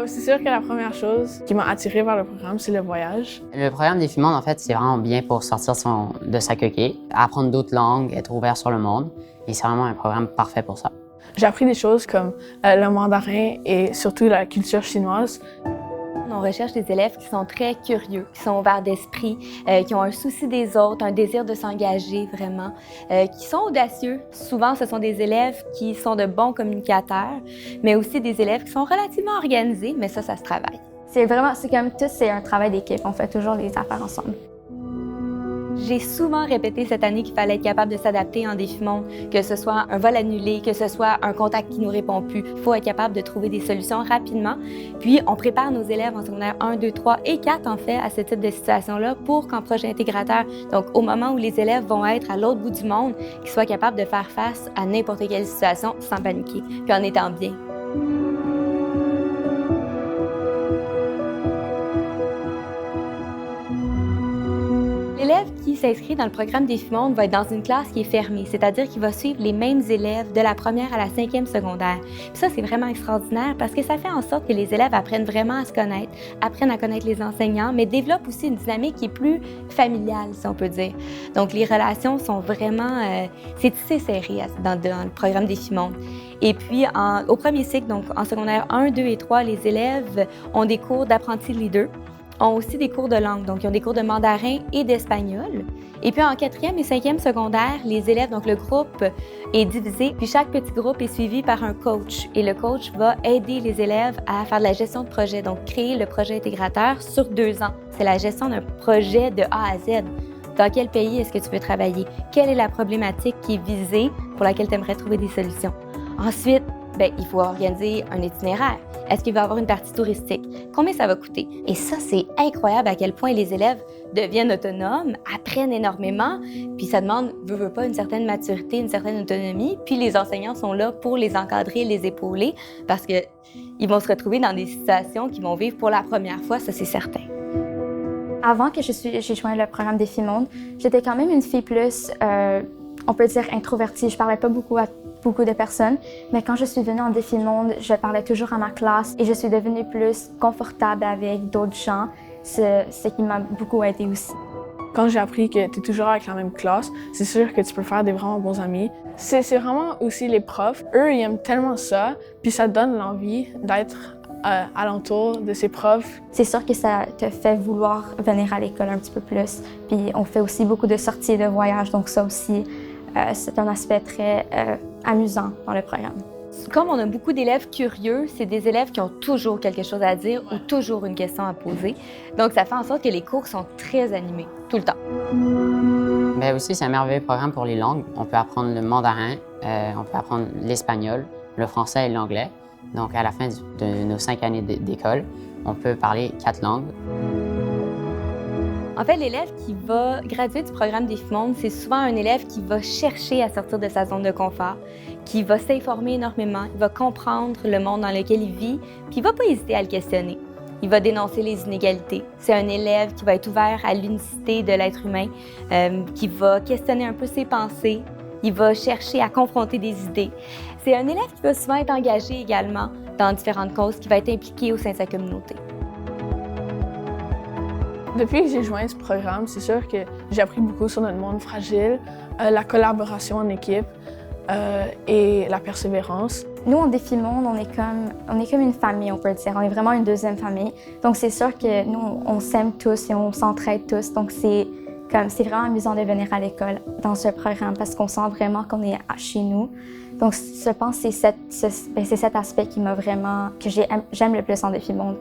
C'est sûr que la première chose qui m'a attirée vers le programme, c'est le voyage. Le programme Défi Monde, en fait, c'est vraiment bien pour sortir de sa coquille, apprendre d'autres langues, être ouvert sur le monde. Et c'est vraiment un programme parfait pour ça. J'ai appris des choses comme le mandarin et surtout la culture chinoise. On recherche des élèves qui sont très curieux, qui sont ouverts d'esprit, qui ont un souci des autres, un désir de s'engager vraiment, qui sont audacieux. Souvent, ce sont des élèves qui sont de bons communicateurs, mais aussi des élèves qui sont relativement organisés, mais ça se travaille. C'est comme tout, c'est un travail d'équipe. On fait toujours les affaires ensemble. J'ai souvent répété cette année qu'il fallait être capable de s'adapter en défi monde, que ce soit un vol annulé, que ce soit un contact qui nous répond plus. Il faut être capable de trouver des solutions rapidement. Puis, on prépare nos élèves en secondaire 1, 2, 3 et 4, en fait, à ce type de situation-là pour qu'en projet intégrateur, donc au moment où les élèves vont être à l'autre bout du monde, qu'ils soient capables de faire face à n'importe quelle situation sans paniquer, puis en étant bien. L'élève qui s'inscrit dans le programme Défi Monde va être dans une classe qui est fermée, c'est-à-dire qu'il va suivre les mêmes élèves de la première à la 5e secondaire. Puis ça, c'est vraiment extraordinaire parce que ça fait en sorte que les élèves apprennent vraiment à se connaître, apprennent à connaître les enseignants, mais développent aussi une dynamique qui est plus familiale, si on peut dire. Donc, les relations sont vraiment... c'est tissé serré dans le programme Défi Monde. Et puis, au premier cycle, donc en secondaire 1, 2 et 3, les élèves ont des cours d'apprenti leader, ont aussi des cours de langue, donc ils ont des cours de mandarin et d'espagnol. Et puis en 4e et 5e secondaire, les élèves, donc le groupe est divisé, puis chaque petit groupe est suivi par un coach. Et le coach va aider les élèves à faire de la gestion de projet, donc créer le projet intégrateur sur 2 ans. C'est la gestion d'un projet de A à Z. Dans quel pays est-ce que tu veux travailler? Quelle est la problématique qui est visée pour laquelle tu aimerais trouver des solutions? Ensuite, il faut organiser un itinéraire. Est-ce qu'il va y avoir une partie touristique? Combien ça va coûter? Et ça, c'est incroyable à quel point les élèves deviennent autonomes, apprennent énormément, puis ça demande, veut pas, une certaine maturité, une certaine autonomie, puis les enseignants sont là pour les encadrer, les épauler, parce qu'ils vont se retrouver dans des situations qu'ils vont vivre pour la première fois, ça c'est certain. Avant que j'ai joint le programme Défi Monde, j'étais quand même une fille plus, on peut dire, introvertie. Je parlais pas beaucoup à beaucoup de personnes, mais quand je suis venue en Défi Monde, je parlais toujours à ma classe et je suis devenue plus confortable avec d'autres gens, ce qui m'a beaucoup aidée aussi. Quand j'ai appris que tu es toujours avec la même classe, c'est sûr que tu peux faire des vraiment bons amis. C'est vraiment aussi les profs. Eux, ils aiment tellement ça, puis ça donne l'envie d'être alentour de ces profs. C'est sûr que ça te fait vouloir venir à l'école un petit peu plus. Puis on fait aussi beaucoup de sorties et de voyages, donc ça aussi, c'est un aspect très amusant dans le programme. Comme on a beaucoup d'élèves curieux, c'est des élèves qui ont toujours quelque chose à dire ou toujours une question à poser. Donc, ça fait en sorte que les cours sont très animés, tout le temps. Mais aussi, c'est un merveilleux programme pour les langues. On peut apprendre le mandarin, on peut apprendre l'espagnol, le français et l'anglais. Donc, à la fin de nos 5 années d'école, on peut parler 4 langues. En fait, l'élève qui va graduer du programme Défi Monde, c'est souvent un élève qui va chercher à sortir de sa zone de confort, qui va s'informer énormément, il va comprendre le monde dans lequel il vit, puis il ne va pas hésiter à le questionner. Il va dénoncer les inégalités. C'est un élève qui va être ouvert à l'unicité de l'être humain, qui va questionner un peu ses pensées, il va chercher à confronter des idées. C'est un élève qui va souvent être engagé également dans différentes causes, qui va être impliqué au sein de sa communauté. Depuis que j'ai joint ce programme, c'est sûr que j'ai appris beaucoup sur notre monde fragile, la collaboration en équipe et la persévérance. Nous, en Défi Monde, on est comme une famille, on peut dire. On est vraiment une deuxième famille. Donc, c'est sûr que nous, on s'aime tous et on s'entraide tous. Donc, c'est vraiment amusant de venir à l'école dans ce programme parce qu'on sent vraiment qu'on est chez nous. Donc, je pense que c'est cet aspect qui m'a vraiment, que j'aime le plus en Défi Monde.